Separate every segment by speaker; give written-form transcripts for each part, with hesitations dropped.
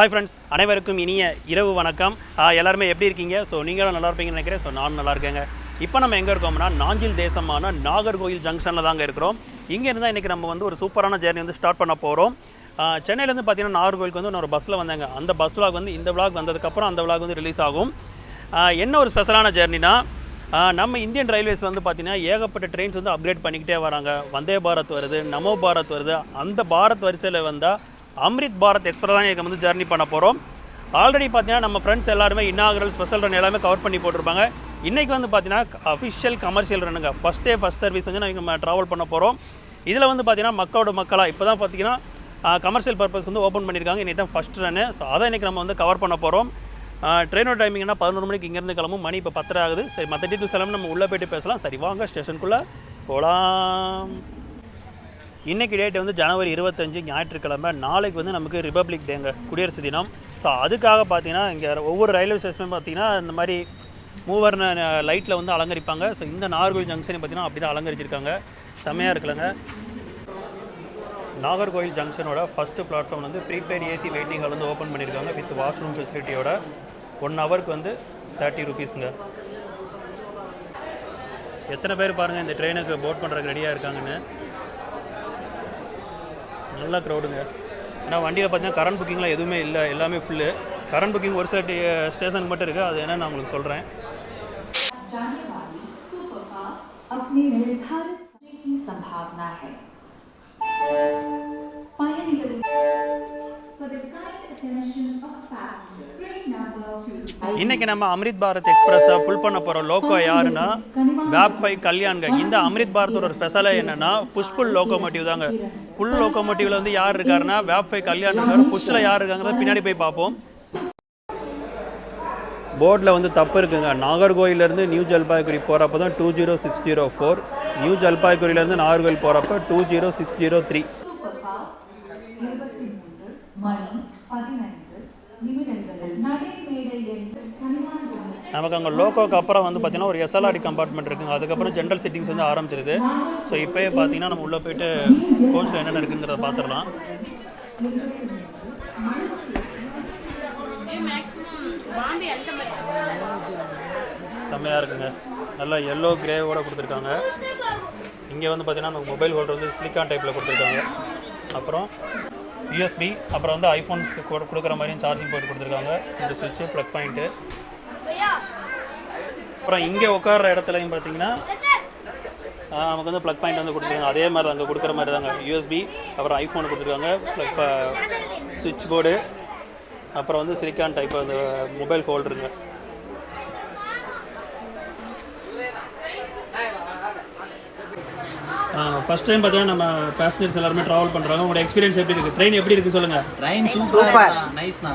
Speaker 1: Hi friends, அனைவருக்கும் இனிய இரவு வணக்கம். எல்லாருமே எப்படி இருக்கீங்க? ஸோ நீங்களும் நல்லா இருப்பீங்கன்னு நினைக்கிறேன். ஸோ நானும் நல்லா இருக்கேங்க. இப்போ நம்ம எங்கே இருக்கோம்னா நாஞ்சில் தேசமான நாகர்கோயில் ஜங்ஷனில் தாங்க இருக்கிறோம். இங்கே இருந்தால் இன்றைக்கி நம்ம வந்து ஒரு சூப்பரான ஜேர்னி வந்து ஸ்டார்ட் பண்ண போகிறோம். சென்னையிலேருந்து பார்த்தீங்கன்னா நாகர்கோயிலுக்கு வந்து நான் ஒரு பஸ்ஸில் வந்தேங்க. அந்த பஸ் விலாக் வந்து இந்த விலாக் வந்ததுக்கப்புறம் அந்த விலாக் வந்து ரிலீஸ் ஆகும். என்ன ஒரு ஸ்பெஷலான ஜேர்னினா, நம்ம இந்தியன் ரயில்வேஸ் வந்து பார்த்திங்கன்னா ஏகப்பட்ட ட்ரெயின்ஸ் வந்து அப்கிரேட் பண்ணிக்கிட்டே வராங்க. வந்தே பாரத் வருது, நமோ பாரத் வருது. அந்த பாரத் வரிசையில் வந்தால் அம்ரித் பாரத் எக்ஸ்பிரஸ் தான் இங்கே வந்து ஜர்னி பண்ண போகிறோம். ஆல்ரெடி பார்த்தீங்கன்னா நம்ம ஃப்ரெண்ட்ஸ் எல்லாருமே இன்னாகரல் ஸ்பெஷல் ரன் எல்லாமே கவர் பண்ணி போட்டிருப்பாங்க. இன்றைக்கி வந்து பார்த்தீங்கன்னா அஃபிஷியல் கமர்ஷியல் ரன்னுங்க. ஃபஸ்ட் டே ஃபஸ்ட் சர்வீஸ் வந்து நம்ம ட்ராவல் பண்ண போகிறோம். இதில் வந்து பார்த்தீங்கன்னா மக்களோட மக்களாக இப்போ தான் பார்த்தீங்கன்னா கமர்ஷியல் பர்பஸ்க்கு வந்து ஓப்பன் பண்ணியிருக்காங்க. இன்றைக்கி தான் ஃபஸ்ட் ரன்னு. ஸோ அதை இன்றைக்கி நம்ம வந்து கவர் பண்ண போகிறோம். ட்ரெயினோட டைமிங்னா 11 மணிக்கு இங்கேருந்து கிளம்பும். மணி இப்போ 10 ஆகுது. சரி, மற்ற டீட்டெயில்ஸ் எல்லாமே நம்ம உள்ளே போய்ட்டு பேசலாம். சரி வாங்க ஸ்டேஷனுக்குள்ளே போகலாம். இன்றைக்கி டேட் வந்து ஜனவரி 25 ஞாயிற்றுக்கிழமை. நாளைக்கு வந்து நமக்கு ரிபப்ளிக் டேங்க, குடியரசு தினம். ஸோ அதுக்காக பார்த்தீங்கன்னா இங்கே ஒவ்வொரு ரயில்வே ஸ்டேஷனும் பார்த்தீங்கன்னா இந்த மாதிரி மூவர்ண லைட்டில் வந்து அலங்கரிப்பாங்க. ஸோ இந்த நாகர்கோவில் ஜங்ஷனை பார்த்தீங்கன்னா அப்படி தான் அலங்கரிச்சிருக்காங்க. செம்மையாக இருக்குல்லங்க. நாகர்கோவில் ஜங்ஷனோட ஃபஸ்ட்டு பிளாட்ஃபார்ம் வந்து ப்ரீபெய்ட் ஏசி வெயிட்டிங் ஹால் வந்து ஓப்பன் பண்ணியிருக்காங்க வித் வாஷ்ரூம் ஃபெசிலிட்டியோட. 1 ஹவருக்கு வந்து 30 ருபீஸுங்க. எத்தனை பேர் பாருங்கள் இந்த ட்ரெயினுக்கு போட் பண்ணுறதுக்கு ரெடியாக இருக்காங்கன்னு. நல்லா க்ரௌடுங்க. ஏன்னா வண்டியில் பார்த்தீங்கன்னா கரண்ட் புக்கிங்லாம் எதுவுமே இல்லை, எல்லாமே ஃபுல்லு. கரண்ட் புக்கிங் ஒரு சில ஸ்டேஷனுக்கு மட்டும் இருக்குது. அது என்னன்னு நான் உங்களுக்கு சொல்கிறேன். இன்றைக்கி நம்ம அம்ரித் பாரத் எக்ஸ்பிரஸை ஃபுல் பண்ண போகிற லோக்கோ யாருன்னா வேப்5 கல்யாண்ங்க. இந்த அம்ரித் பாரத்தோட ஒரு ஸ்பெஷலாக என்னென்னா புஷ்புல் லோக்கோமோட்டிவ் தாங்க. ஃபுல் லோக்கோமோட்டிவில் வந்து யார் இருக்காருன்னா வேப்5 கல்யாண் இருக்காரு. புஷ்ஷில் யார் இருக்காங்கிறத பின்னாடி போய் பார்ப்போம். போர்டில் வந்து தப்பு இருக்குங்க. நாகர்கோயிலேருந்து நியூ ஜல்பாய்குரி போகிறப்ப தான் 20604, நியூ ஜல்பாய்குரியிலேருந்து நாகர்கோயில் போகிறப்ப 20603. நமக்கு அங்கே லோக்கோக்கு அப்புறம் வந்து பார்த்தீங்கன்னா ஒரு எஸ்எல்ஆர்டி கம்பார்ட்மெண்ட் இருக்குங்க. அதுக்கப்புறம் ஜென்ரல் சிட்டிங்ஸ் வந்து ஆரம்பிச்சிருது. ஸோ இப்போயே பார்த்தீங்கன்னா நம்ம உள்ளே போய்ட்டு கோச்சில் என்னென்ன இருக்குங்கிறத பார்த்துடலாம். செம்மையாக இருக்குங்க. நல்லா எல்லோ கிரேவோட கொடுத்துருக்காங்க. இங்கே வந்து பார்த்தீங்கன்னா நமக்கு மொபைல் ஹோல்டர் வந்து சிலிக்கான் டைப்பில் கொடுத்துருக்காங்க. அப்புறம் யூஎஸ்பி, அப்புறம் வந்து ஐஃபோன் கொடுக்குற மாதிரியும் சார்ஜிங் போர்ட் கொடுத்துருக்காங்க. இந்த சுவிட்சு, ப்ளக் பாயிண்ட்டு. அப்புறம் இங்கே உட்கார்ற இடத்துலையும் பார்த்தீங்கன்னா நமக்கு வந்து ப்ளக் பாயிண்ட் வந்து கொடுத்துருக்காங்க. அதே மாதிரி அங்கே கொடுக்குற மாதிரி தாங்க. யூஎஸ்பி, அப்புறம் ஐஃபோன் கொடுத்துருக்காங்க, சுவிட்ச் போர்டு, அப்புறம் வந்து சிலிக்கான் டைப் அந்த மொபைல் ஹோல்டருங்க. ஃபர்ஸ்ட் டைம் பார்த்தீங்கன்னா நம்ம பேசஞ்சர்ஸ் எல்லாருமே ட்ராவல் பண்ணுறாங்க. உங்களோட எக்ஸ்பீரியன்ஸ் எப்படி இருக்குது? ட்ரெயின் எப்படி இருக்குது சொல்லுங்கள்.
Speaker 2: ட்ரெயின் சூப்பர், நைஸ்ண்ணா,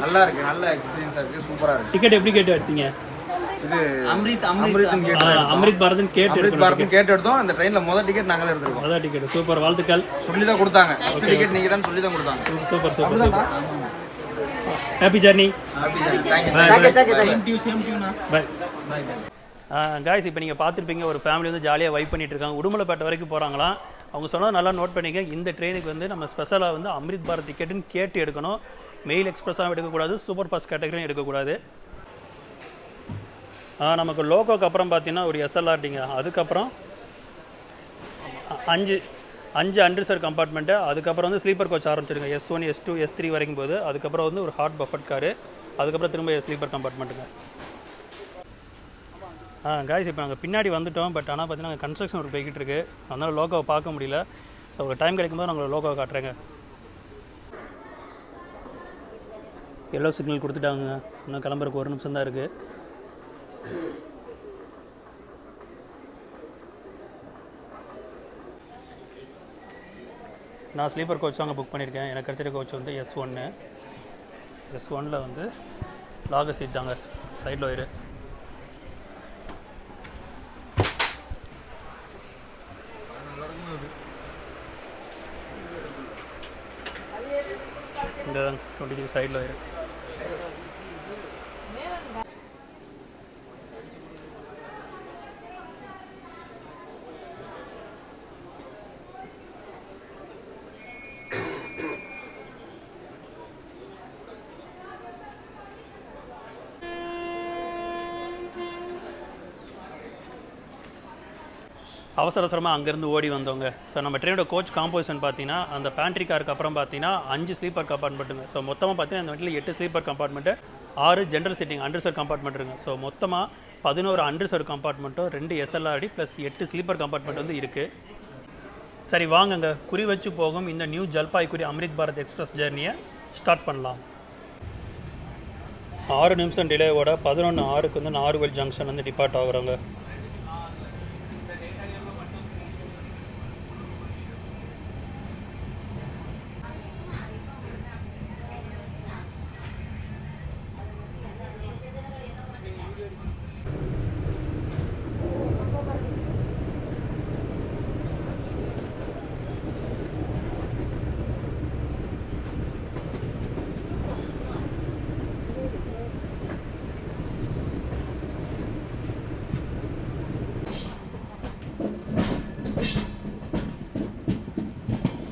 Speaker 2: நல்லா இருக்குது, நல்ல எக்ஸ்பீரியன்ஸாக இருக்குது, சூப்பராக இருக்குது.
Speaker 1: டிக்கெட் எப்படி கேட்டு எடுத்தீங்க?
Speaker 2: இது அம்ரித் பாரத்னு கேட்டு எடுத்தோம். அந்த ட்ரெயினில் முதல் டிக்கெட் நாங்களே எடுத்துருக்கோம்.
Speaker 1: முதல் டிக்கெட் சூப்பர், வாழ்த்துக்கள்.
Speaker 2: சொல்லி தான் கொடுத்தாங்க. ஃபர்ஸ்ட் டிக்கெட் நீங்கள் தான் சொல்லி தான் கொடுத்தாங்க.
Speaker 1: Super super super. Happy journey. Bye. Guys, இப்போ நீங்கள் பார்த்துருப்பீங்க ஒரு ஃபேமிலி வந்து ஜாலியாக வைப் பண்ணிட்டு இருக்காங்க. உடுமலைப்பேட்டை வரைக்கும் போகிறாங்களாம். அவங்க சொன்னது நல்லா நோட் பண்ணிக்க. இந்த ட்ரெயினுக்கு வந்து நம்ம ஸ்பெஷலாக வந்து அம்ரித் பாரத் டிக்கெட்டுன்னு கேட்டு எடுக்கணும். மெயில் எக்ஸ்பிரஸாகவும் எடுக்கக்கூடாது, சூப்பர் ஃபாஸ்ட் கேட்டகரியும் எடுக்கக்கூடாது. நமக்கு லோக்கோக்கு அப்புறம் பார்த்தீங்கன்னா ஒரு எஸ்எல்ஆர்டிங்க. அதுக்கப்புறம் 5 அன்ரிசர்வ் கம்பார்ட்மெண்ட்டு. அதுக்கப்புறம் வந்து ஸ்லீப்பர் கோச் ஆரம்பிச்சிருங்க. S1, S2, S3 வரைக்கும் போகுது. அதுக்கப்புறம் வந்து ஒரு ஹாட் பஃபட் காரு. அதுக்கப்புறம் திரும்ப ஸ்லீப்பர் கம்பார்ட்மெண்ட்டுங்க. காய்ஸ், இப்போ நாங்கள் பின்னாடி வந்துவிட்டோம். பட் ஆனால் பார்த்தீங்கன்னா கன்ஸ்ட்ரக்ஷன் ஒர்க் போய்கிட்டு இருக்குது. அதனால் லோகோவை பார்க்க முடியல. ஸோ ஒரு டைம் கிடைக்கும்போது நாங்கள் லோகோவை காட்டுறேங்க. எல்லோ சிக்னல் கொடுத்துட்டாங்க. இன்னும் கிளம்புறதுக்கு 1 நிமிஷம் தான் இருக்குது. நான் ஸ்லீப்பர் கோச் தாங்க புக் பண்ணியிருக்கேன். எனக்கு கிடைச்சிருக்க கோச் வந்து S1. S1ல் வந்து லாகர் சீட் தாங்க, சைடில் ஒயரு. இந்த 23 சைடில் ஒயரு. அவசர அவசரமாக அங்கேருந்து ஓடி வந்தவங்க. ஸோ நம்ம ட்ரெயினோட கோச் காம்போசிஷன் பார்த்தீங்கன்னா அந்த பேண்ட்ரி காருக்கு அப்புறம் பார்த்தீங்கன்னா 5 ஸ்லீப்பர் கம்பார்ட்மெண்ட்டுங்க. ஸோ மொத்தமாக பார்த்தீங்கன்னா இந்த வண்டியில் 8 ஸ்லீப்பர் கம்பார்ட்மெண்ட்டு, 6 ஜென்ரல் சிட்டிங் அண்டர்சர் கம்பார்ட்மெண்ட் இருக்குங்க. ஸோ மொத்தமாக 11 அண்டர்சர் கம்பார்ட்மெண்ட்டும் 2 SLRD ப்ளஸ் 8 ஸ்லீப்பர் கம்பார்ட்மெண்ட் வந்து இருக்குது. சரி வாங்குங்க, குறி வச்சு போகும் இந்த நியூ ஜல்பாய்குரி அம்ரித் பாரத் எக்ஸ்பிரஸ் ஜேர்னியை ஸ்டார்ட் பண்ணலாம். 6 நிமிஷம் டிலேவோட 11:06 வந்து நாகர்கோவில் ஜங்ஷன் வந்து டிபார்ட் ஆகுறாங்க.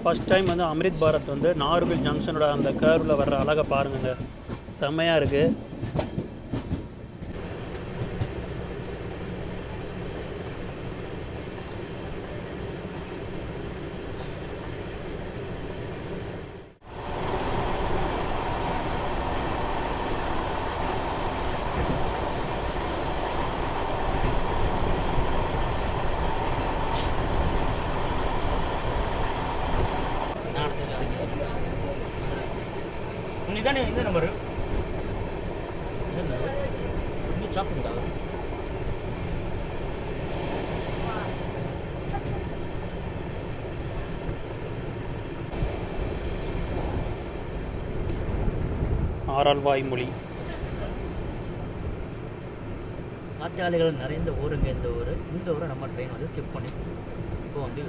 Speaker 1: ஃபஸ்ட் டைம் வந்து அம்ரித் பாரத் வந்து நாகர்கோவில் ஜங்ஷனோட அந்த கர்வில் வர்ற அழகை பாருங்க, செம்மையாக இருக்குது.
Speaker 3: இதானே இந்த நம்பரு ஸ்டாப் பண்ணுதா?
Speaker 1: ஆறால்வாய் மொழி
Speaker 3: காற்றாலைகள் நிறைந்த ஊருங்க இந்த ஊர். இந்த ஊரை நம்ம ட்ரெயின் வந்து ஸ்கிப் பண்ணி இப்போ வந்து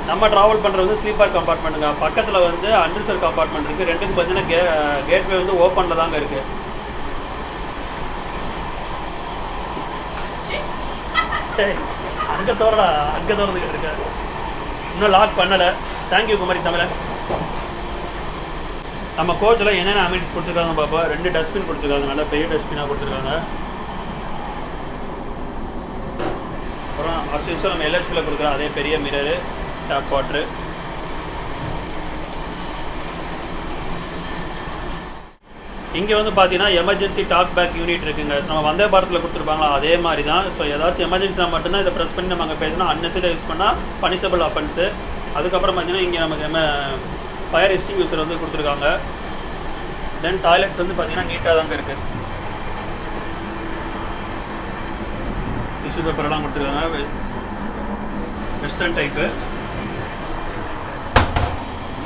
Speaker 1: நம்ம ட்ராவல் பண்ணுறது வந்து ஸ்லீப்பர் கம்பார்ட்மெண்ட்டுங்க. பக்கத்தில் வந்து அண்டர்சர் கம்பார்ட்மெண்ட் இருக்குது. ரெண்டுக்கும் பார்த்தீங்கன்னா கேட்வே வந்து ஓப்பனில் தாங்க இருக்குது. அங்கே தோறடா, அங்கே தோறதுக்கிட்டு இருக்காரு. இன்னும் லாக் பண்ணலை. தேங்க்யூ குமரி தமிழன். நம்ம கோச்சில் என்னென்ன அமெனிட்டிஸ் கொடுத்துருக்காங்க பாப்பா. 2 டஸ்ட்பின் கொடுத்துருக்காங்க, நல்லா பெரிய டஸ்ட்பினாக கொடுத்துருக்காங்க. அப்புறம் அஸ்யூஸ்வல் நம்ம எல்எஸ்பியில் கொடுக்குற அதே பெரிய மிரரு, டேப் வாட்ரு. இங்கே வந்து பார்த்தீங்கன்னா எமர்ஜென்சி டாக் பேக் யூனிட் இருக்குங்க. நம்ம வந்தே பாரத்தில் கொடுத்துருப்பாங்களா அதே மாதிரி தான். ஸோ ஏதாச்சும் எமர்ஜென்சினா மட்டும்தான் இதை ப்ரெஸ் பண்ணி நம்ம அங்கே பேசினா அன்னெசரியாக யூஸ் பண்ணால் பனிஷபிள் அஃபென்ஸு. அதுக்கப்புறம் பார்த்தீங்கன்னா இங்கே நமக்கு ஃபயர் எக்ஸ்டிங்யூஷர் வந்து கொடுத்துருக்காங்க. தென் டாய்லெட்ஸ் வந்து பார்த்தீங்கன்னா நீட்டாக தாங்க இருக்குது. டிஷ்யூ பேப்பர்லாம் கொடுத்துருக்காங்க, வெஸ்டர்ன் டைப்பு.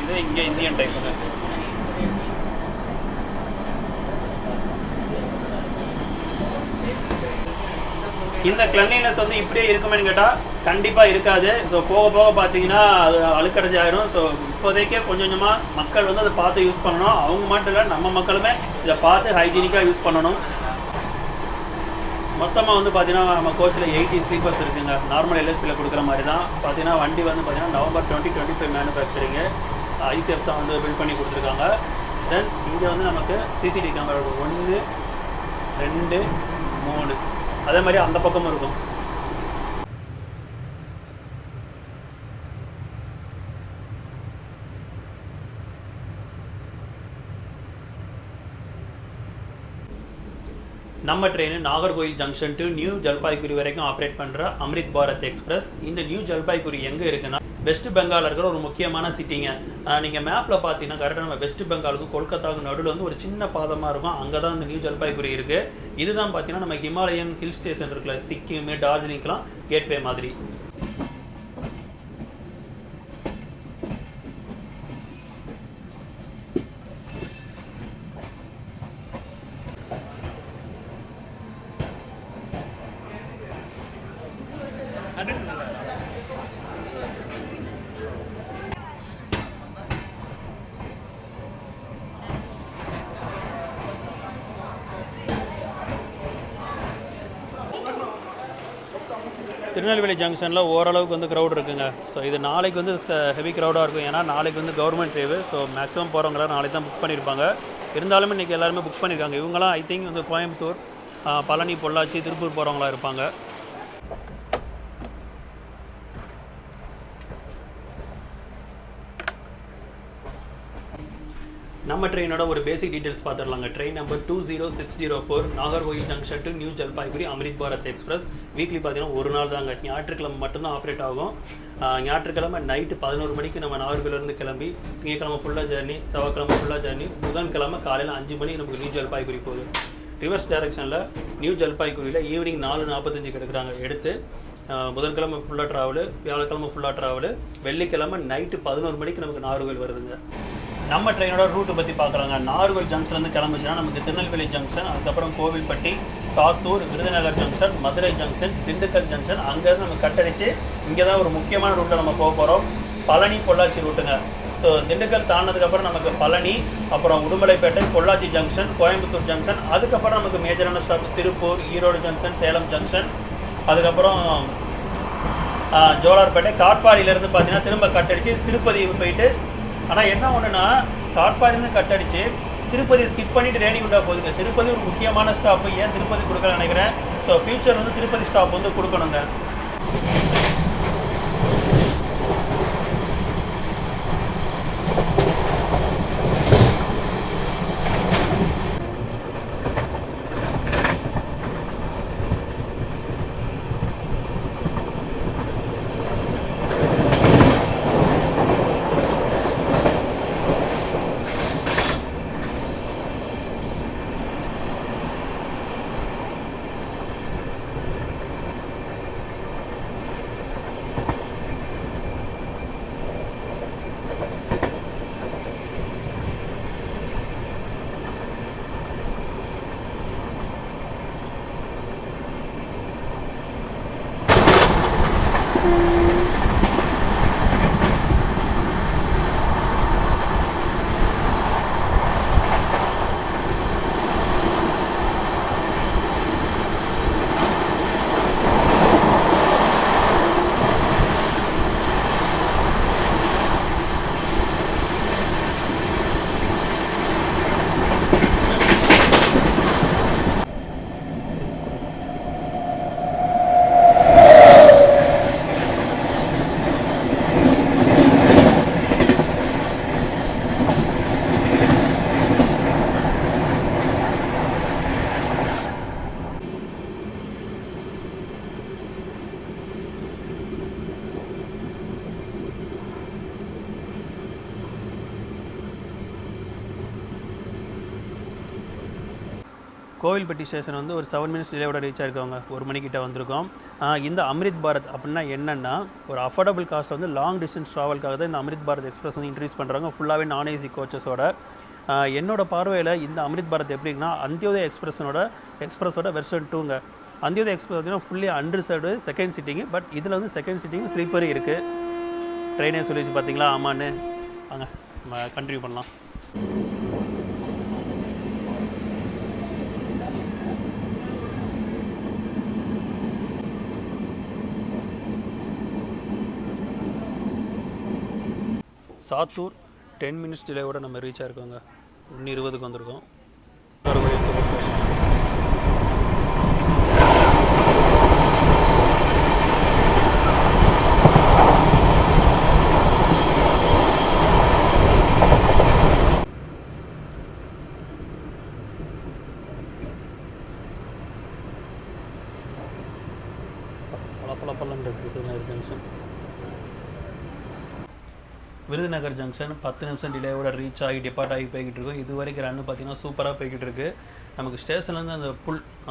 Speaker 1: இது இங்கே இந்தியன் டைப்புங்க. இந்த கிளன்லினஸ் வந்து இப்படியே இருக்குமேன்னு கேட்டால் கண்டிப்பாக இருக்காது. ஸோ போக போக பார்த்தீங்கன்னா அது அழுக்கடைஞ்சாயிரும். ஸோ இப்போதைக்கே கொஞ்சம் கொஞ்சமாக மக்கள் வந்து அதை பார்த்து யூஸ் பண்ணணும். அவங்க மட்டும் இல்லை, நம்ம மக்களுமே இதை பார்த்து ஹைஜீனிக்காக யூஸ் பண்ணணும். மொத்தமாக வந்து பார்த்தீங்கன்னா நம்ம கோச்சில் 80 ஸ்லீப்பர்ஸ் இருக்குங்க. நார்மல் எல்எஸ்பியில் கொடுக்குற மாதிரி தான். பார்த்தீங்கன்னா வண்டி வந்து பார்த்தீங்கன்னா நவம்பர் 2025 மேனுஃபேக்சரிங்கு. ஐசிஎஃப் தான் வந்து பில்ட் பண்ணி கொடுத்துருக்காங்க. தென் இங்கே வந்து நமக்கு சிசிடிவி கேமரா 1 2 3 அதே மாதிரி அந்த பக்கமும் இருக்கும். நம்ம train Nagercoil junction to New Jalpaiguri வரைக்கும் ஆப்ரேட் பண்ணுற அம்ரித் பாரத் எக்ஸ்பிரஸ். இந்த நியூ ஜல்பாய்குரி எங்கே இருக்குன்னா வெஸ்ட் பெங்கால் இருக்கிற ஒரு முக்கியமான சிட்டிங்க. நீங்கள் மேப்பில் பார்த்தீங்கன்னா கரெக்டாக நம்ம வெஸ்ட் பெங்காலுக்கும் கொல்கத்தாவுக்கும் நடுவில் வந்து ஒரு சின்ன பாதமாக இருக்கும். அங்கே தான் இந்த நியூ ஜல்பாய்குரி இருக்குது. இதுதான் பார்த்தீங்கன்னா நம்ம ஹிமாலயன் ஹில் ஸ்டேஷன் இருக்குல்ல, சிக்கிம், டார்ஜிலிங்க்கெலாம் கேட்வே மாதிரி. திருநெல்வேலி ஜங்ஷனில் ஓரளவுக்கு வந்து க்ரௌட் இருக்குங்க. ஸோ இது நாளைக்கு வந்து ஹெவி க்ரௌடாக இருக்கும். ஏன்னா நாளைக்கு வந்து கவர்மெண்ட் லீவு. ஸோ மேக்ஸிமம் போகிறவங்களாம் நாளைக்கு தான் புக் பண்ணியிருப்பாங்க. இருந்தாலுமே இன்றைக்கி எல்லாருமே புக் பண்ணியிருக்காங்க. இவங்களாம் ஐ திங்க் வந்து கோயம்புத்தூர், பழனி, பொள்ளாச்சி, திருப்பூர் போகிறவங்களா இருப்பாங்க. நம்ம ட்ரெயினோட ஒரு பேசிக் டீட்டெயில்ஸ் பார்த்துடலாங்க. Train number 20604 Nagercoil junction to New Jalpaiguri Amrit Bharat express. Weekly பார்த்தீங்கன்னா ஒரு நாள் தாங்க, ஞாயிற்றுக்கிழமை மட்டும்தான் ஆப்ரேட் ஆகும். ஞாயிற்றுக்கிழமை நைட்டு 11 மணிக்கு நம்ம நாகர்கோயிலேருந்து கிளம்பி திங்கக்கிழமை ஃபுல்லாக ஜர்னி, செவ்வாய்க்கிழமை ஃபுல்லாக ஜர்னி, புதன்கிழமை காலையில் 5 மணிக்கு நமக்கு நியூ ஜல்பாய்குரி போகுது. ரிவர்ஸ் டைரக்ஷனில் நியூ ஜல்பாய்குரியில் ஈவினிங் 4:45 எடுக்கிறாங்க. எடுத்து புதன்கிழமை ஃபுல்லாக ட்ராவலு, வியாழக்கிழமை ஃபுல்லாக ட்ராவலு, வெள்ளிக்கிழமை நைட்டு 11 மணிக்கு நமக்கு நாகர்கோயில் வருதுங்க. நம்ம ட்ரெயினோட ரூட்டை பற்றி பார்க்குறாங்க. நாகர்கோயில் ஜங்ஷன்லேருந்து கிளம்பிச்சுன்னா நமக்கு திருநெல்வேலி ஜங்ஷன், அதுக்கப்புறம் Kovilpatti, Sattur, Virudhunagar junction, Madurai junction, Dindigul junction, அங்கேருந்து நம்ம கட்டடிச்சு இங்கே தான் ஒரு முக்கியமான ரூட்டை நம்ம போக போகிறோம். பழனி, பொள்ளாச்சி ரூட்டுங்க. ஸோ திண்டுக்கல் தாண்டினதுக்கப்புறம் நமக்கு பழனி, அப்புறம் உடுமலைப்பேட்டை, பொள்ளாச்சி ஜங்ஷன், கோயம்புத்தூர் ஜங்ஷன், அதுக்கப்புறம் நமக்கு மேஜரான stop Tiruppur, Erode junction, Salem junction, அதுக்கப்புறம் ஜோலார்பேட்டை. காட்பாடியிலேருந்து பார்த்தீங்கன்னா திரும்ப கட்டடிச்சு திருப்பதி போயிட்டு, ஆனால் என்ன ஒன்றுனா காட்பாடிலேருந்து கட்டடிச்சு திருப்பதி ஸ்கிப் பண்ணிவிட்டு ரேணிகுண்டா போகுதுங்க. திருப்பதி ஒரு முக்கியமான ஸ்டாப்பு. ஏன் திருப்பதி கொடுக்கல நினைக்கிறேன். ஸோ ஃபியூச்சர் வந்து திருப்பதி ஸ்டாப் வந்து கொடுக்கணுங்க. கோவில்பட்டி ஸ்டேஷன் வந்து ஒரு 7 மினிட்ஸ் டிலேயோட ரீச் ஆகிருக்கவங்க. 1 மணிக்கிட்ட வந்திருக்கோம். இந்த அம்ரித் பாரத் அப்படின்னா என்னென்னா, ஒரு அஃபோர்டபுள் காஸ்ட் வந்து லாங் டிஸ்டன்ஸ் ட்ராவலுக்காக தான் இந்த அம்ரித் பாரத் எக்ஸ்பிரஸ் வந்து இன்ட்ரடியூஸ் பண்ணுறாங்க. ஃபுல்லாகவே நான் ஏசி கோச்சஸோட. என்னோட பார்வையில் இந்த அம்ரித் பாரத் எப்படின்னா, அந்தியோதய எக்ஸ்பிரஸோட வெர்ஷன் 2ங்க. அந்தியோதய எக்ஸ்பிரஸ் பார்த்தீங்கன்னா fully unreserved second sitting. But இதில் வந்து செகண்ட் சிட்டிங் ஸ்லீப்பரும் இருக்குது. ட்ரெயினே சொல்லிச்சு பார்த்தீங்களா? ஆமான்னு வாங்க நம்ம கண்டினியூ பண்ணலாம். சாத்தூர் 10 மினிட்ஸ் டிலேவோட நம்ம ரீச் ஆகிருக்கோங்க. 1:20க்கு வந்திருக்கோம். பலப்பலப்பலன்னு இருக்குது ஜங்ஷன். விருதுநகர் ஜங்ஷன் 10 நிமிஷம் டிலேவோட ரீச் ஆகி டிபார்ட் ஆகி போய்கிட்டு இருக்கும். இது வரைக்கும் ரன்னு பார்த்திங்கன்னா சூப்பராக போய்கிட்டு இருக்குது. நமக்கு ஸ்டேஷன்லேருந்து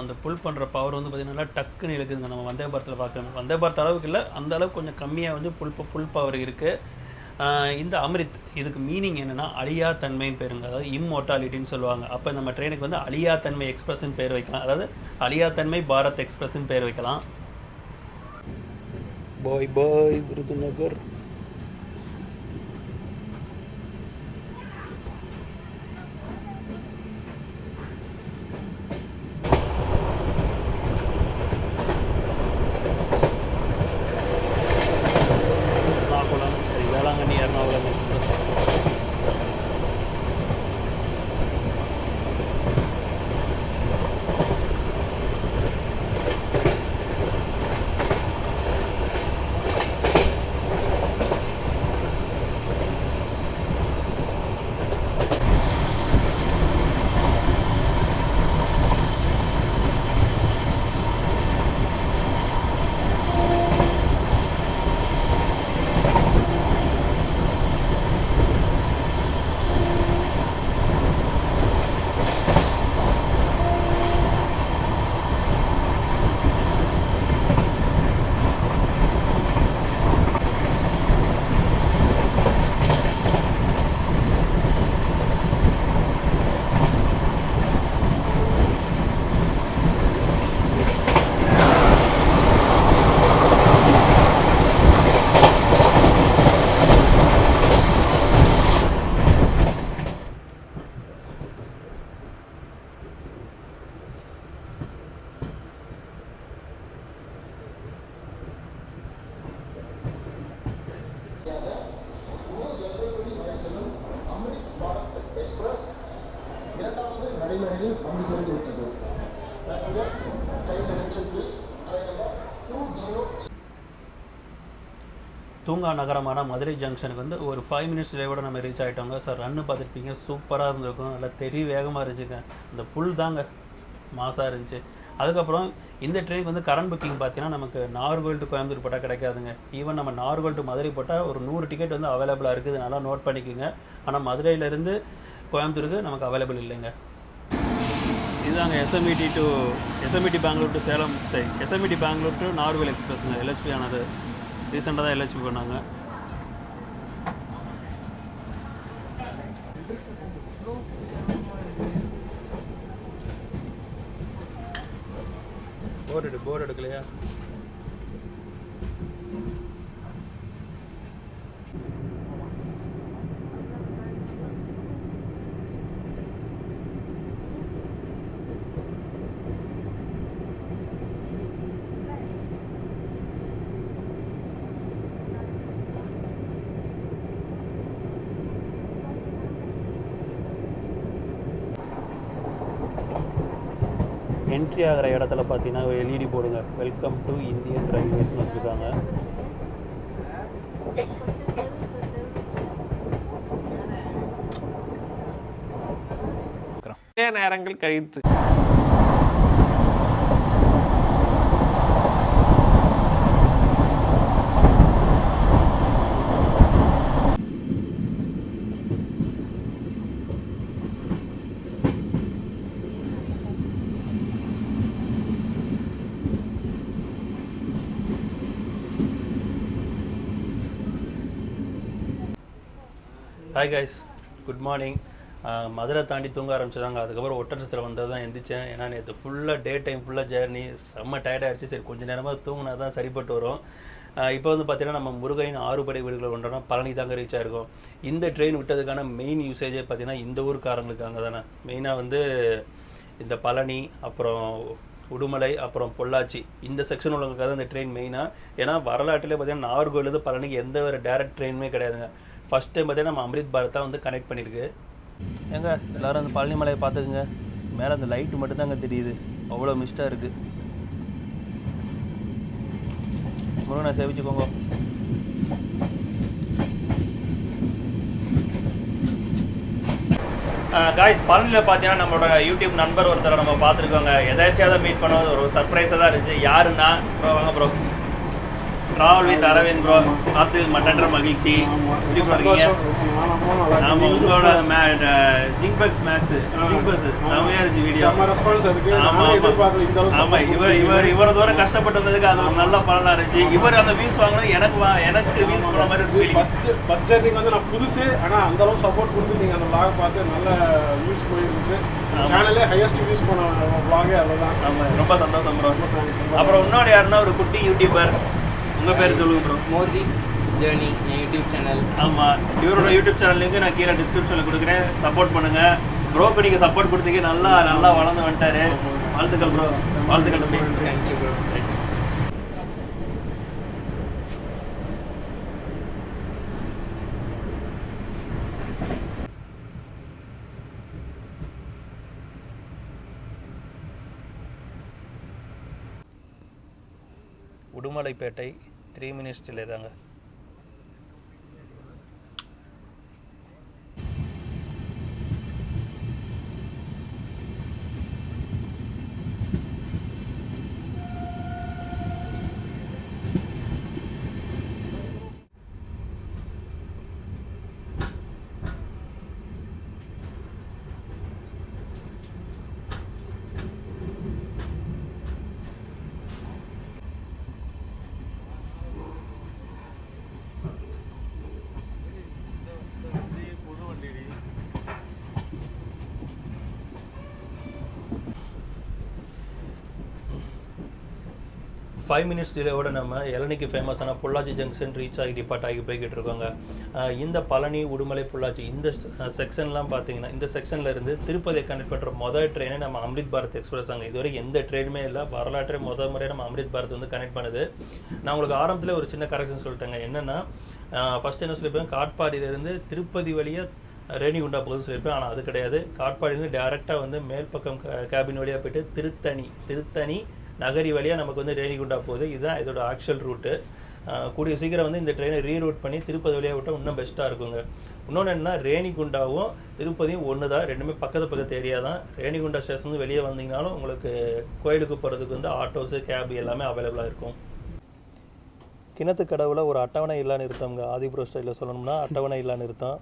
Speaker 1: அந்த புல் பண்ணுற பவர் வந்து பார்த்திங்கன்னா டக்குன்னு இழுக்குதுங்க. நம்ம வந்தே பாரத்தில் பார்க்கணும். வந்தே பாரத் அளவுக்கு இல்லை, அந்த அளவுக்கு கொஞ்சம் கம்மியாக வந்து புல் பவர் இருக்குது. இந்த அம்ரித் இதுக்கு மீனிங் என்னென்னா அழியா தன்மைன்னு பேருங்க. அதாவது இம்மோர்டாலிட்டின்னு சொல்லுவாங்க. அப்போ நம்ம ட்ரெயினுக்கு வந்து அழியா தன்மை எக்ஸ்பிரஸ்ன்னு பேர் வைக்கலாம். அதாவது அழியா தன்மை பாரத் எக்ஸ்பிரஸ்ன்னு பேர் வைக்கலாம். பாய் பாய் விருதுநகர். தூங்கா நகரமான மதுரை ஜங்ஷனுக்கு வந்து ஒரு 5 மினிட்ஸ் டிரைவோட நம்ம ரீச் ஆகிட்டோங்க. சார் ரன்னு பார்த்துருப்பீங்க, சூப்பராக இருந்திருக்கும், நல்லா வேகமாக இருந்துச்சுங்க. இந்த புல் தாங்க மாசாக இருந்துச்சு. அதுக்கப்புறம் இந்த ட்ரெயினுக்கு வந்து கரண்ட் புக்கிங் பார்த்தீங்கன்னா நமக்கு நாகர்கோவில் டு கோயம்புத்தூர் போட்டால் கிடைக்காதுங்க. ஈவன் நம்ம நாகர்கோவில் டு மதுரை போட்டால் ஒரு 100 டிக்கெட் வந்து அவைலபிளாக இருக்குது, நல்லா நோட் பண்ணிக்கோங்க. ஆனால் மதுரையிலேருந்து கோயம்புத்தூருக்கு நமக்கு அவைலபிள் இல்லைங்க. இதுதாங்க எஸ்எம்இடி பெங்களூர் டு சேலம், சரி எஸ்எம்இடி பெங்களூர் டு நாகர்கோவில் எக்ஸ்பிரஸ்ங்க. எல்ஹெச்பி ஆனது ரீசெண்டாக தான் எல்ஹெச்பி பண்ணாங்க. போர் எடுக்கலையா? என்ட்ரி ஆகிற இடத்துல பார்த்தீங்கன்னா ஒரு எல்இடி போர்டுங்க, வெல்கம் டு இந்தியன் ரயில்வேஸ்னு வச்சுருக்காங்க.
Speaker 4: நேரங்கள் கழித்து
Speaker 1: hi guys, good morning. Madurai தாண்டி தூங்க ஆரம்பிச்சதாங்க. அதுக்கப்புறம் ஒட்டன்சத்தில் வந்தது தான் எந்திரிச்சேன். ஏன்னா நேற்று ஃபுல்லாக டே டைம் ஃபுல்லாக ஜேர்னி, செம்ம டயர்டாகிடுச்சு. சரி கொஞ்சம் நேரமாக தூங்கினா தான் சரிப்பட்டு வரும். இப்போ வந்து பார்த்தீங்கன்னா நம்ம முருகனின் 6 படை வீடுகள் ஒன்றா பழனி தாங்க ரீச் ஆகிருக்கோம். இந்த ட்ரெயின் விட்டதுக்கான மெயின் யூசேஜே பார்த்தீங்கன்னா இந்த ஊருக்காரங்களுக்கு தானே. மெயினாக வந்து இந்த பழனி, அப்புறம் உடுமலை, அப்புறம் பொள்ளாச்சி இந்த செக்ஷன் உள்ளவங்களுக்காக தான் இந்த ட்ரெயின் மெயினாக. ஏன்னா வரலாற்றிலே பார்த்தீங்கன்னா நாகர்கோவிலேருந்து பழனிக்கு எந்த ஒரு டேரக்ட் ட்ரெயினுமே கிடையாதுங்க. ஃபஸ்ட் டைம் பார்த்தீங்கன்னா நம்ம அம்ரித் பாரத் தான் வந்து கனெக்ட் பண்ணியிருக்கு. ஏங்க எல்லோரும் அந்த பழனி மலையை பார்த்துக்குங்க. மேலே அந்த லைட்டு மட்டும்தாங்க தெரியுது, அவ்வளோ மிஸ்டாக இருக்குது. முருகனை சேவிச்சுக்கோங்க. காய்ஸ், பழனியில் பார்த்தீங்கன்னா நம்மளோட யூடியூப் நண்பர் ஒருத்தரை நம்ம பார்த்துருக்கோங்க. எதாச்சும் அதை மீட் பண்ண ஒரு சர்ப்ரைஸாக தான் இருந்துச்சு. யாருன்னா ப்ரோ வாங்க bro, travel with Aravind bro. பார்த்து மட்டன்ற மகிழ்ச்சி. எப்படி பார்த்தீங்க? ஆமாம், உங்களோட ஜிங்பக்ஸ் மேக்ஸ் ஜிங்பக்ஸ் செம்மையாக இருந்துச்சு வீடியோ. ஆமாம், இவர் தூரம் கஷ்டப்பட்டு வந்ததுக்கு அது ஒரு நல்ல பலனாக இருந்துச்சு. இவர் அந்த வியூஸ் வாங்கினது எனக்கு வியூஸ் போன மாதிரி இருக்கு.
Speaker 5: பஸ் ஜர்னிங் வந்து நான் புதுசு, ஆனால் அந்த அளவுக்கு சப்போர்ட் கொடுத்துருந்தீங்க. அந்த விளாக் பார்த்து நல்ல வியூஸ் போயிருந்துச்சு. சேனலே ஹையஸ்ட் வியூஸ் போன விளாகே அதுதான்.
Speaker 1: ஆமாம், ரொம்ப சந்தோஷம் ப்ரோ. அப்புறம் இன்னொரு யாருன்னா ஒரு குட்டி யூடியூபர், உங்கள் பேர் சொல்லுங்க ப்ரோ.
Speaker 6: மோர்தீப்ஸ் ஜர்னி யூடியூப் சேனல்.
Speaker 1: ஆமாம், இவரோட யூடியூப் சேனல் லிங்க் நான் கீழே டிஸ்கிரிப்ஷனில் கொடுக்குறேன். சப்போர்ட் பண்ணுங்கள். ப்ரோக்கு நீங்கள் சப்போர்ட் கொடுத்தீங்க, நல்லா வளர்ந்து வந்துட்டாரு. வாழ்த்துக்கள் ப்ரோ, வாழ்த்துக்கள் தம்பி.
Speaker 6: Thank you bro.
Speaker 1: Udumalaipettai 3 minutes delay தாங்க. ஃபைவ் மினிட்ஸ் டிலேவோட நம்ம இளநிக்கு ஃபேமஸான பொள்ளாச்சி ஜங்ஷன் ரீச் ஆகி டிபார்ட் ஆகி போய்கிட்டு இருக்கோங்க. இந்த பழனி, உடுமலை, பொள்ளாச்சி இந்த செக்ஷன்லாம் பார்த்தீங்கன்னா இந்த செக்ஷனில் இருந்து திருப்பதியை கனெக்ட் பண்ணுற மொதல் ட்ரெயினே நம்ம அம்ரித் பாரத் எக்ஸ்பிரஸ் அங்கே. இதுவரை எந்த ட்ரெயினுமே இல்லை, வரலாற்றே முதல் முறையாக நம்ம அம்ரித் பாரத் வந்து கனெக்ட் பண்ணுது. நான் உங்களுக்கு ஆரம்பத்தில் ஒரு சின்ன கரெக்ஷன் சொல்லிட்டேங்க. என்னென்னா ஃபஸ்ட்டு என்ன சொல்லியிருப்பேன், காட்பாடியிலேருந்து திருப்பதி வழியாக ரேணிகுண்டா போகுதுன்னு சொல்லியிருப்பேன். ஆனால் அது கிடையாது. காட்பாடியிலேருந்து டேரெக்டாக வந்து மேல் பக்கம் கேபின் வழியாக போய்ட்டு திருத்தணி நகரி வழியாக நமக்கு வந்து ரேணிகுண்டா போகுது. இதுதான் இதோட ஆக்சுவல் ரூட்டு. கூடிய சீக்கிரம் வந்து இந்த ட்ரெயினை ரீரூட் பண்ணி திருப்பதி வழியாக விட்டால் இன்னும் பெஸ்ட்டாக இருக்குங்க. இன்னொன்று என்ன, ரேணிகுண்டாவும் திருப்பதியும் ஒன்று தான், ரெண்டுமே பக்கத்து ஏரியா தான். ரேணிகுண்டா ஸ்டேஷன் வந்து வெளியே வந்தீங்கனாலும் உங்களுக்கு கோயிலுக்கு போகிறதுக்கு வந்து ஆட்டோஸு கேப் எல்லாமே அவைலபிளாக இருக்கும். கிணத்துக்கடவில் ஒரு அட்டவணை இல்லா நிறுத்தம்ங்க. ஆதிபுரம் ஸ்டைலில் சொல்லணும்னா அட்டவணை இல்லா நிறுத்தம்.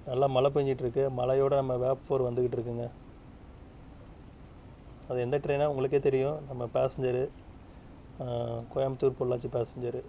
Speaker 1: நல்லா மழை பெஞ்சிட்ருக்கு, மழையோடு நம்ம வேப் 4 வந்துக்கிட்டு இருக்குங்க. அது எந்த ட்ரெயினாக உங்களுக்கே தெரியும், நம்ம பேசஞ்சரு கோயம்புத்தூர் பொள்ளாச்சி பேசஞ்சரு.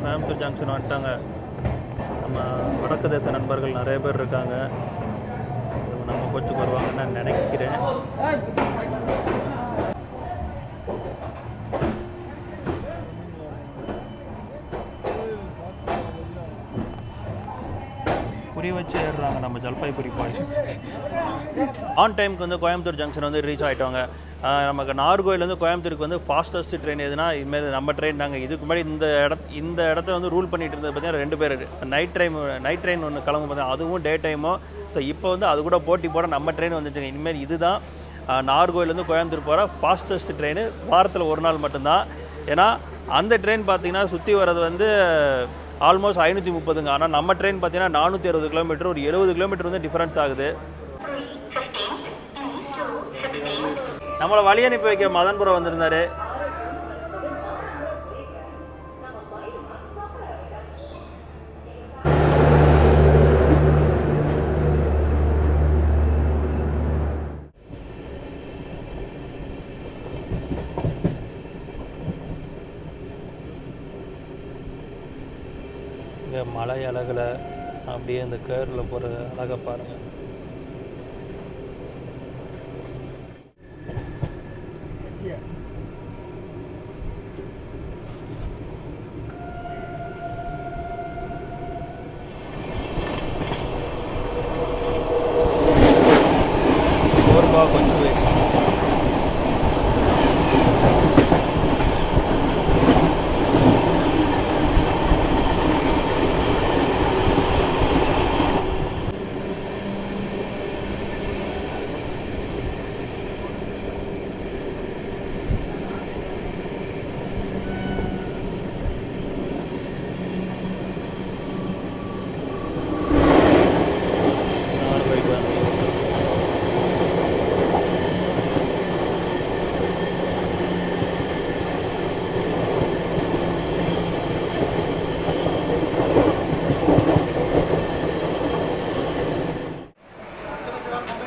Speaker 1: கோயம்புத்தூர் ஜங்ஷன் வந்துட்டாங்க. நம்ம வடக்கு தேச நண்பர்கள் நிறைய பேர் இருக்காங்க, நம்ம கோச்சுக்கு வருவாங்கன்னு நான் நினைக்கிறேன். குறி வச்சு ஏறுறாங்க நம்ம ஜல்பைகுரி பாய்ஸ். ஆன் டைமுக்கு வந்து கோயம்புத்தூர் ஜங்ஷன் வந்து ரீச் ஆகிட்டோங்க. நமக்கு நாகர்கோயிலேருந்து கோயம்புத்தூருக்கு வந்து ஃபாஸ்டஸ்ட் ட்ரெயின் எதுனா இதுமாரி நம்ம ட்ரெயின் தாங்க. இதுக்கு முன்னாடி இந்த இடத்த வந்து ரூல் பண்ணிட்டு இருந்தது பார்த்தீங்கன்னா 2 பேர். நைட் ட்ரெயின் ஒன்று கிளம்பு பார்த்தீங்கன்னா அதுவும் டே டைமும். ஸோ இப்போ வந்து அது கூட போட்டி போட நம்ம ட்ரெயின் வந்துச்சுங்க. இனிமேல் இதுதான் நாகர்கோயிலேருந்து கோயம்புத்தூர் போகிற ஃபாஸ்டஸ்ட் ட்ரெயின். வாரத்தில் ஒரு நாள் மட்டும்தான். ஏன்னா அந்த ட்ரெயின் பார்த்தீங்கன்னா சுற்றி வர்றது வந்து ஆல்மோஸ்ட் 530ங்க. ஆனால் நம்ம ட்ரெயின் பார்த்தீங்கன்னா 460 கிலோமீட்டர், ஒரு 70 கிலோமீட்டர் வந்து டிஃப்ரென்ஸ் ஆகுது. நம்மளை வழி அனுப்பி வைக்க மதன்புரம் வந்திருந்தாரு. இங்கே மலை அழகில் அப்படியே இந்த கேரில் போகிற அழகை பாருங்கள். கொஞ்சம்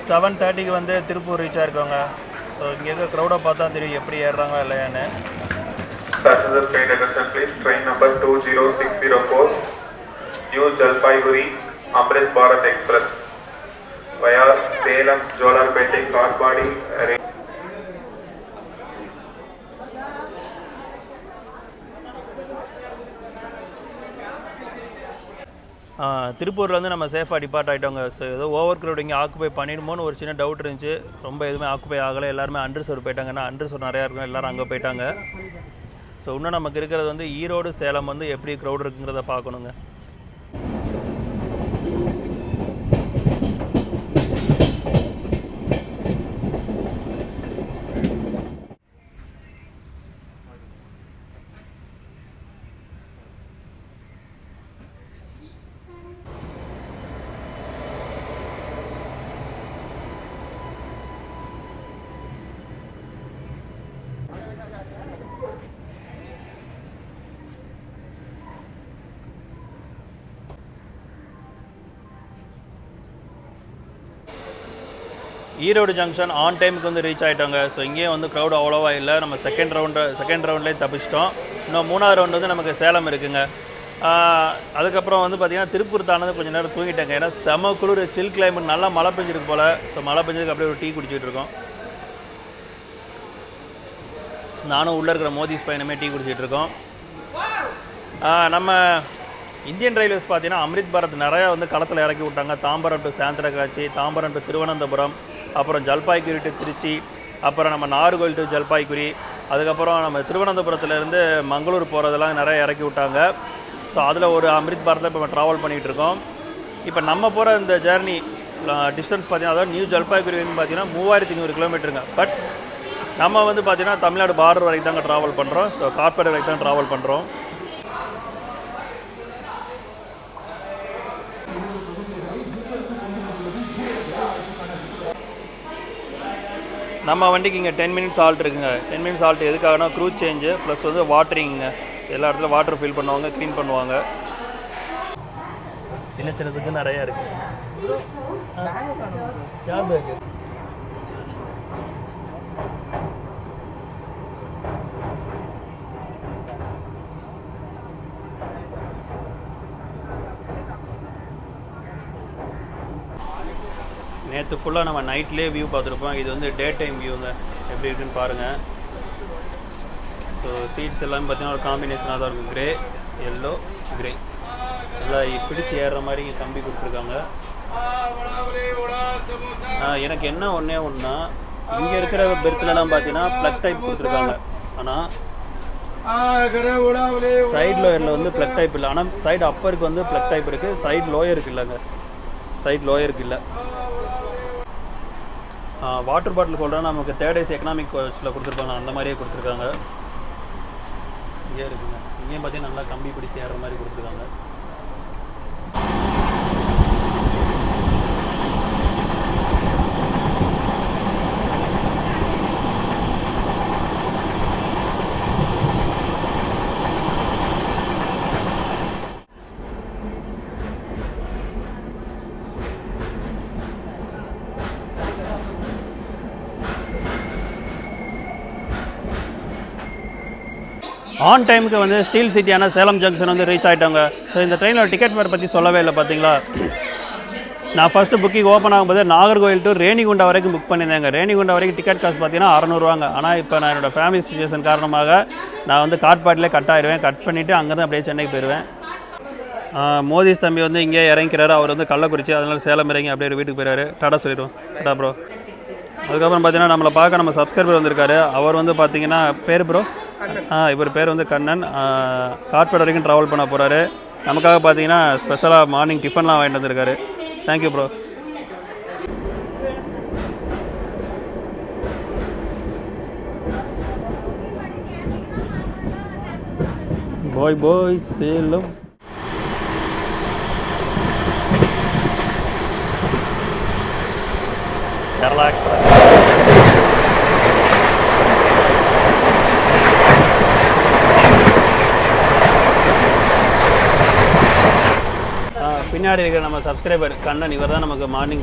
Speaker 1: செவன் 7:30 வந்து திருப்பூர் ரீச் ஆயிருக்காங்க. ஸோ இங்கே இருக்க க்ரௌடை பார்த்தா தெரியும் எப்படி ஏறுறாங்க இல்லையான்னு.
Speaker 4: Passengers pay attention please. Train number 20604 New Jalpaiguri Amrit Bharat Express via Salem Jolarpete Karpadi.
Speaker 1: திருப்பூரில் வந்து நம்ம சேஃபாக டிபார்ட் ஆகிட்டோங்க. ஸோ ஏதோ ஓவர் க்ரௌடிங் ஆக்குபை பண்ணிடுமோன்னு ஒரு சின்ன டவுட் இருந்துச்சு. ரொம்ப எதுவுமே ஆக்குபை ஆகலை. எல்லாருமே அண்டர்சர்வ் போயிட்டாங்கன்னா அண்டர்சர்வ் நிறையா இருக்கும், எல்லோரும் அங்கே போயிட்டாங்க. ஸோ இன்னும் நமக்கு இருக்கிறது வந்து ஈரோடு சேலம் வந்து எப்படி க்ரௌட் இருக்குங்கிறத பார்க்கணுங்க. ஈரோடு ஜங்ஷன் ஆன் டைமுக்கு வந்து ரீச் ஆகிட்டோங்க. ஸோ இங்கேயும் வந்து க்ரௌட் அவ்வளோவா இல்லை. நம்ம செகண்ட் ரவுண்ட்லேயே தப்பிச்சிட்டோம். இன்னும் 3வது ரவுண்டு வந்து நமக்கு சேலம் இருக்குங்க. அதுக்கப்புறம் வந்து பார்த்திங்கன்னா திருப்பூர் தானது கொஞ்சம் நேரம் தூங்கிட்டேங்க. ஏன்னா செம குளிர், சில் கிளைமேட், நல்லா மழை பெஞ்சிருக்கு போல். ஸோ மழை பெஞ்சதுக்கு அப்படியே ஒரு டீ குடிச்சிட்டு இருக்கோம். நானும் உள்ளே இருக்கிற மோதிஸ் பையனுமே டீ குடிச்சிட்டு இருக்கோம். நம்ம இந்தியன் ரயில்வேஸ் பார்த்தீங்கன்னா அம்ரித் பாரத் நிறையா வந்து களத்தில் இறக்கி விட்டாங்க. தாம்பரம் டு சாந்திரகாச்சி, தாம்பரம் டு திருவனந்தபுரம், அப்புறம் ஜல்பாய்குரி டு திருச்சி, அப்புறம் நம்ம நாகர்கோவில் டு ஜல்பாய்குரி, அதுக்கப்புறம் நம்ம திருவனந்தபுரத்துலேருந்து மங்களூர் போகிறதெல்லாம் நிறைய இறக்கி விட்டாங்க. ஸோ அதில் ஒரு அம்ரித் பாரத்தில் இப்போ நம்ம ட்ராவல் பண்ணிகிட்டு இருக்கோம். இப்போ நம்ம போகிற இந்த ஜேர்னி டிஸ்டன்ஸ் பார்த்திங்கன்னா, அதாவது நியூ ஜல்பாய்குரின்னு பார்த்தீங்கன்னா 3200 கிலோமீட்டருங்க. பட் நம்ம வந்து பார்த்திங்கன்னா தமிழ்நாடு பார்டர் வரைக்கும் தாங்க ட்ராவல் பண்ணுறோம். ஸோ கார்பரேட் வரைக்கும் தான் ட்ராவல் பண்ணுறோம். நம்ம வண்டிக்கு இங்கே 10 மினிட்ஸ் ஆல்ட் இருக்குங்க. 10 மினிட்ஸ் ஆல்ட் எதுக்காகனா க்ரூஸ் சேஞ்சு ப்ளஸ் வந்து வாட்டரிங்க. எல்லா இடத்துல வாட்டர் ஃபில் பண்ணுவாங்க, க்ளீன் பண்ணுவாங்க. சின்ன சின்னதுக்கு நிறையா இருக்குது. நேற்று ஃபுல்லாக நம்ம நைட்லேயே வியூ பார்த்துருப்போம். இது வந்து டே டைம் வியூங்க. எப்படி இருக்குன்னு பாருங்கள். ஸோ சீட்ஸ் எல்லாமே பார்த்தீங்கன்னா ஒரு காம்பினேஷனாக தான் இருக்கும். கிரே, எல்லோ, கிரே எல்லாம் பிடிச்சி ஏறுற மாதிரி இங்கே கம்பி கொடுத்துருக்காங்க. எனக்கு என்ன ஒன்றே ஒன்றுனா, இங்கே இருக்கிற பெர்த்லலாம் பார்த்தீங்கன்னா ப்ளக் டைப் கொடுத்துருக்காங்க. ஆனால் சைட் லோயரில் வந்து ப்ளக் டைப் இல்லை. ஆனால் சைடு அப்பருக்கு வந்து ப்ளக் டைப் இருக்குது, சைடு லோயருக்கு இல்லைங்க. சைடு லோயருக்கு இல்லை. வாட்டர் பாட்டில் ஹோல்டராக நமக்கு 3rd AC எக்கனாமிக் கோச்சில் கொடுத்துருப்பாங்க, அந்த மாதிரியே கொடுத்துருக்காங்க. இங்கே இருக்குங்க. இங்கேயும் பார்த்தீங்கன்னா நல்லா கம்பி பிடிச்சி ஏறுற மாதிரி கொடுத்துருக்காங்க. ஆன் டைமுக்கு வந்து ஸ்டீல் சிட்டியான சேலம் ஜங்ஷன் வந்து ரீச் ஆகிட்டாங்க. ஸோ இந்த ட்ரெயினில் டிக்கெட் ஃபேர் பற்றி சொல்லவே இல்லை பார்த்தீங்களா. நான் ஃபஸ்ட்டு புக்கிங் ஓப்பன் ஆகும்போது நாகர்கோவில் டு ரேணிகுண்டா வரைக்கும் புக் பண்ணியிருந்தேங்க. ரேணிகுண்டா வரைக்கும் டிக்கெட் காஸ்ட் பார்த்தீங்கன்னா 600 ரூபாங்க. ஆனால் இப்போ நான் என்னோடய ஃபேமிலி சுச்சுவேஷன் காரணமாக நான் வந்து காட்பாட்டிலே கட் ஆகிடுவேன். கட் பண்ணிவிட்டு அங்கேருந்து அப்படியே சென்னைக்கு போயிடுவேன். மோதிஸ் தம்பி வந்து இங்கே இறங்கிக்கிறாரு. அவர் வந்து கள்ளக்குறிச்சி, அதனால் சேலம் இறங்கி அப்படியே வீட்டுக்கு போயிடுவார். டாடா சொல்லிடுவோம். டாடா ப்ரோ. அதுக்கப்புறம் பார்த்தீங்கன்னா நம்மளை பார்க்க நம்ம சப்ஸ்கிரைபர் வந்திருக்காரு. அவர் வந்து பார்த்தீங்கன்னா பேர் ப்ரோ, இவர் பேர் வந்து கண்ணன். கார்பேட் வரைக்கும் ட்ராவல் பண்ண போகிறாரு. நமக்காக பார்த்தீங்கன்னா ஸ்பெஷலாக மார்னிங் டிஃபன்லாம் வாங்கிட்டு வந்திருக்காரு. Thank you bro. Bye bye Salem. Kerala பின்னாடி இருக்கிற நம்ம சப்ஸ்கிரைபர் கண்ணன், இவர் தான் நமக்கு மார்னிங்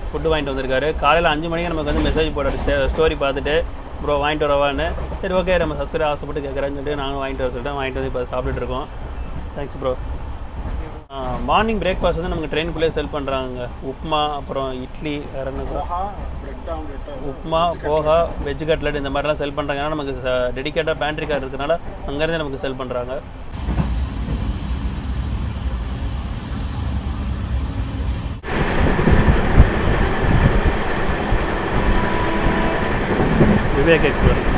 Speaker 1: ஃபுட்டு வாங்கிட்டு வந்திருக்காரு. காலையில் 5 மணிக்கு நமக்கு வந்து மெசேஜ் போட ஸ்டோரி பார்த்துட்டு ப்ரோ வாங்கிட்டு வரவான்னு. சரி ஓகே, நம்ம சப்ஸ்கிரைபர் ஆசைப்பட்டு கேட்குறேன்னு சொல்லிட்டு நானும் வாங்கிட்டு வர சொல்லிட்டு வாங்கிட்டு வந்து இப்போ சாப்பிட்டுட்டு இருக்கோம். Thanks bro. மார்னிங் பிரேக்ஃபாஸ்ட் வந்து நமக்கு ட்ரெயினுக்குள்ளேயே செல் பண்ணுறாங்க. உப்மா, அப்புறம் இட்லி, வேறு என்ன, உப்மா, போகா, வெஜ் கட்லெட் இந்த மாதிரிலாம் செல் பண்ணுறாங்க. ஏன்னா நமக்கு டெடிக்கேட்டாக பேண்ட்ரி கார்டு இருக்கிறதுனால அங்கேருந்தே நமக்கு செல் பண்ணுறாங்க. விவேக் எக்ஸ்பிரஸ்.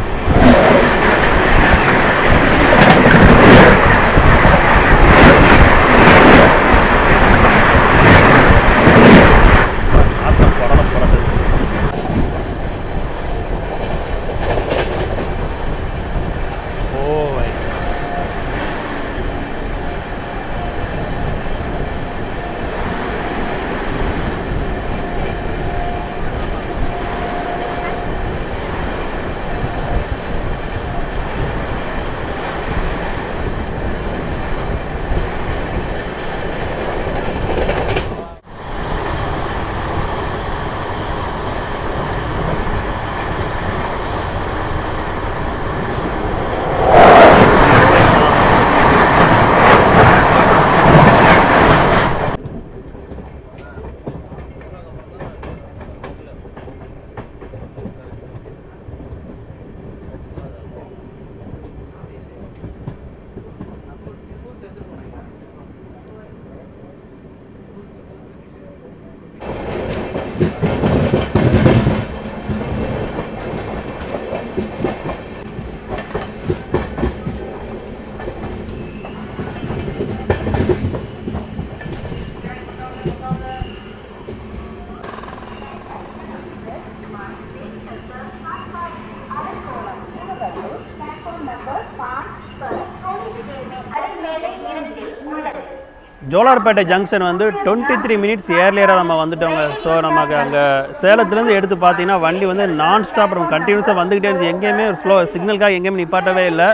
Speaker 1: ஜோலார்பேட்டை ஜங்ஷன் வந்து 23 மினிட்ஸ் ஏர்லியராக நம்ம வந்துட்டோங்க. ஸோ நமக்கு அங்கே சேலத்துலேருந்து எடுத்து பார்த்தீங்கன்னா வண்டி வந்து நான் ஸ்டாப் நம்ம கண்டினியூஸாக வந்துக்கிட்டே இருந்துச்சு. எங்கேயுமே ஒரு ஸ்லோ சிக்னலுக்காக எங்கேயுமே நிப்பாட்டவே இல்லை.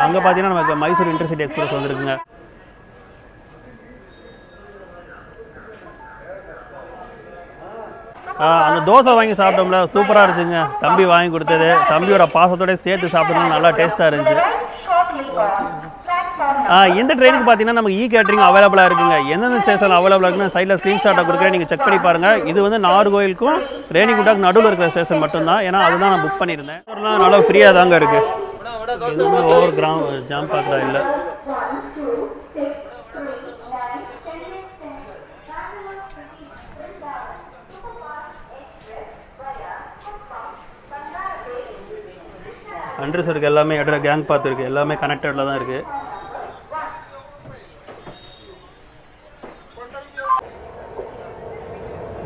Speaker 1: அங்கே பார்த்தீங்கன்னா நமக்கு மைசூர் இன்டர்சிட்டி எக்ஸ்பிரஸ் வந்துருக்குங்க. அந்த தோசை வாங்கி சாப்பிட்டோம்ல, சூப்பராக இருந்துச்சுங்க. தம்பி வாங்கி கொடுத்தது, தம்பியோட பாசத்தோட சேர்த்து சாப்பிடணும், நல்லா டேஸ்ட்டாக இருந்துச்சு. இந்த ட்ரெயினுக்கு பார்த்தீங்கன்னா நமக்கு கேட்டரிங் அவைலபிளாக இருக்குங்க. எந்தெந்த ஸ்டேஷன் அவைலபிளாக இருக்குன்னு சைடில் ஸ்க்ரீன்ஷாட்டை கொடுக்குறேன், நீங்கள் செக் பண்ணி பாருங்கள். இது வந்து நாகர்கோயிலுக்கும் ரேணிகுண்டாக்கு நடுவில் இருக்கிற ஸ்டேஷன் மட்டும்தான். ஏன்னா அதுதான் நான் புக் பண்ணியிருந்தேன். நல்லா ஃப்ரீயாக தாங்க இருக்குது. எதுவுமே ஓவர் ஜாம் பார்க்கலாம் இல்லை. அண்ட்ரஸ் இருக்குது, எல்லாமே இடத்துல கேங் பார்த்துருக்கு, எல்லாமே கனெக்டடில் தான் இருக்குது.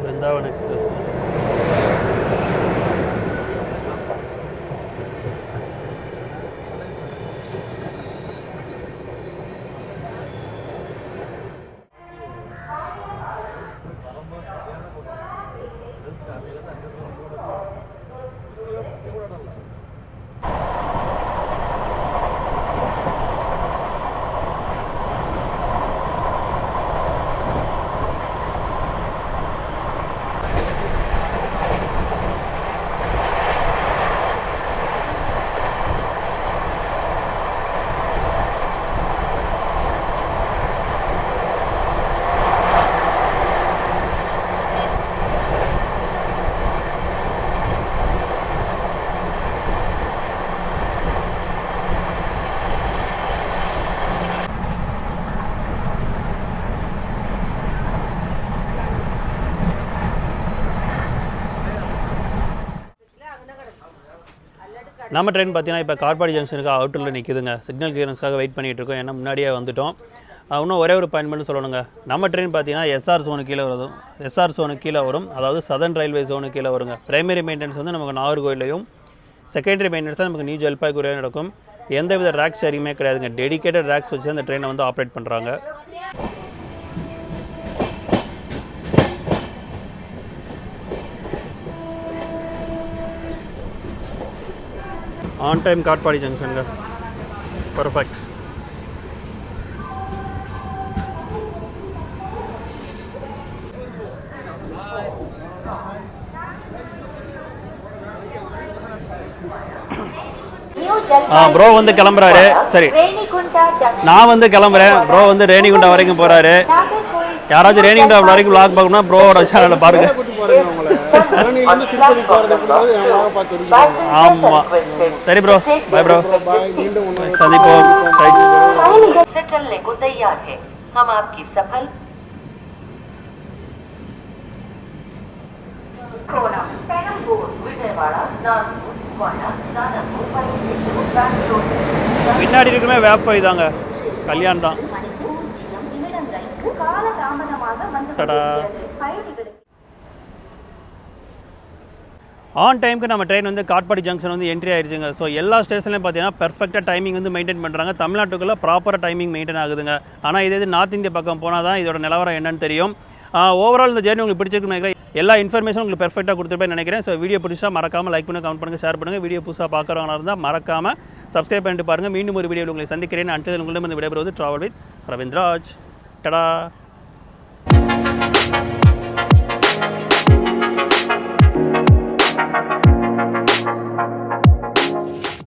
Speaker 1: பிருந்தாவன் எக்ஸ்பிரஸ் நம்ம ட்ரெயின் பார்த்தீங்கன்னா இப்போ காட்பாடி ஜங்ஷனுக்கு அவுட்டரில் நிற்குதுங்க. சிக்னல் கிளியரன்ஸ்க்காக வெயிட் பண்ணிகிட்டு இருக்கோம். ஏன்னா முன்னாடியே வந்துட்டோம். இன்னும் ஒரே ஒரு பாயிண்ட் மட்டும் சொல்லணுங்க. நம்ம ட்ரெயின் பார்த்தீங்கன்னா எஸ்ஆர் ஜோனுக்கு கீழே வரும். எஸ்ஆர் ஜோனுக்கு கீழே வரும், அதாவது சதர்ன் ரயில்வே ஜோனுக்கு கீழே வருங்க. பிரைமரி மெயின்டெனன்ஸ் வந்து நமக்கு நாகர்கோயிலையும், செகண்டரி மெயின்டெனன்ஸ் நமக்கு நியூ ஜல்பாய்குரியாக நடக்கும். எந்தவித ரேக் ஷேரிங்குமே கிடையாதுங்க. டெடிக்கேட்டட் ரேக்ஸ் வச்சு அந்த ட்ரெயினை வந்து ஆப்ரேட் பண்ணுறாங்க. ஆன் டைம் காட்பாடி ஜங்ஷனுங்க, பர்ஃபெக்ட். ப்ரோ வந்து கிளம்புறாரு. சரி, நான் வந்து கிளம்புறேன். ப்ரோ வந்து ரேணிகுண்டா வரைக்கும் போறாரு. யாராச்சும் ரேணிகுண்டா வரைக்கும் vlog பார்க்கணும்னா ப்ரோவோட சேனலை பாருங்க. ஆமா, சரி ப்ரோ, பாய் ப்ரோ, சந்திப்போம்.
Speaker 7: चलने को तैयार है. हम आपकी सफल कोणम पेरंबूर विजयवाड़ा नागपुर वाया दानापुर बैंगलोर.
Speaker 1: பின்னாடி இருக்குமே வேப்பை தாங்க, கல்யாணம் தான். ஆன் டைமுக்கு நம்ம ட்ரெயின் வந்து காட்பாடி ஜங்ஷன் வந்து என்ட்ரி ஆயிடுச்சுங்க. ஸோ எல்லா ஸ்டேஷன்லையும் பார்த்தீங்கன்னா பெர்ஃபெக்டாக டைமிங் வந்து மெயின்டைன் பண்ணுறாங்க. தமிழ்நாட்டுக்குள்ளே ப்ராப்பராக டைமிங் மெயின்டைன் ஆகுதுங்க. ஆனால் இதே நார்த் இந்தியா பக்கம் போனால் தான் இதோட நிலவரம் என்னன்னு தெரியும். ஓவரால் இந்த ஜேர்னி உங்களுக்கு பிடிச்சிருக்குன்னு நினைக்கிறேன். எல்லா இன்ஃபர்மேஷன் உங்களுக்கு பெர்ஃபெக்டாக கொடுத்துருப்பேன்னு நினைக்கிறேன். ஸோ வீடியோ பிடிச்சா மறக்காமல் லைக் பண்ணுங்கள், கமெண்ட் பண்ணுங்கள், ஷேர் பண்ணுங்கள். வீடியோ புதுசாக பார்க்குறவங்களா இருந்தால் மறக்காமல் சப்ஸ்கிரைப் பண்ணிட்டு பாருங்கள். மீண்டும் ஒரு வீடியோவில் உங்களை சந்திக்கிறேன். அன்றைய உங்களிடம் விடைபெறுவது ட்ராவல் வித் ரவீந்திராஜ். டடா.